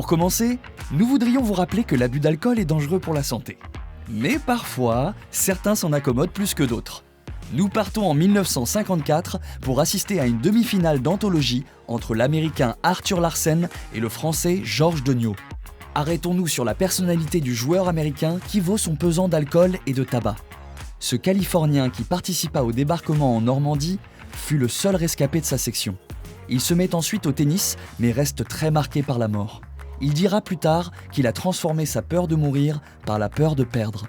Pour commencer, nous voudrions vous rappeler que l'abus d'alcool est dangereux pour la santé. Mais parfois, certains s'en accommodent plus que d'autres. Nous partons en 1954 pour assister à une demi-finale d'anthologie entre l'Américain Arthur Larsen et le Français Georges Degnaud. Arrêtons-nous sur la personnalité du joueur américain qui vaut son pesant d'alcool et de tabac. Ce Californien qui participa au débarquement en Normandie fut le seul rescapé de sa section. Il se met ensuite au tennis, mais reste très marqué par la mort. Il dira plus tard qu'il a transformé sa peur de mourir par la peur de perdre.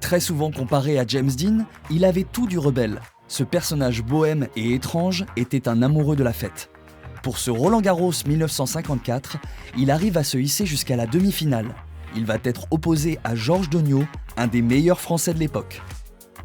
Très souvent comparé à James Dean, il avait tout du rebelle. Ce personnage bohème et étrange était un amoureux de la fête. Pour ce Roland-Garros 1954, il arrive à se hisser jusqu'à la demi-finale. Il va être opposé à Georges Degnaud, un des meilleurs Français de l'époque.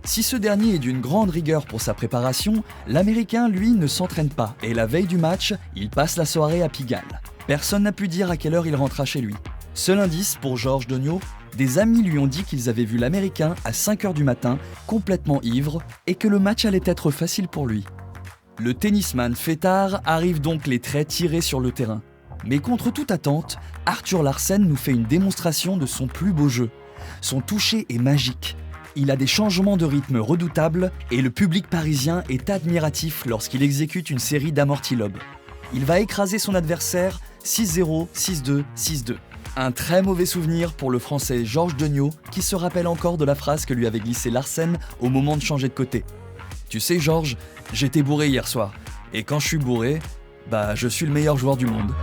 Si ce dernier est d'une grande rigueur pour sa préparation, l'Américain, lui, ne s'entraîne pas et la veille du match, il passe la soirée à Pigalle. Personne n'a pu dire à quelle heure il rentra chez lui. Seul indice pour Georges Degnaud, des amis lui ont dit qu'ils avaient vu l'Américain à 5h du matin, complètement ivre, et que le match allait être facile pour lui. Le tennisman fêtard arrive donc les traits tirés sur le terrain. Mais contre toute attente, Arthur Larsen nous fait une démonstration de son plus beau jeu. Son toucher est magique. Il a des changements de rythme redoutables et le public parisien est admiratif lorsqu'il exécute une série d'amortis-lobes. Il va écraser son adversaire 6-0, 6-2, 6-2. Un très mauvais souvenir pour le Français Georges Degnaud qui se rappelle encore de la phrase que lui avait glissée Larsen au moment de changer de côté. « Tu sais Georges, j'étais bourré hier soir, et quand je suis bourré, je suis le meilleur joueur du monde. »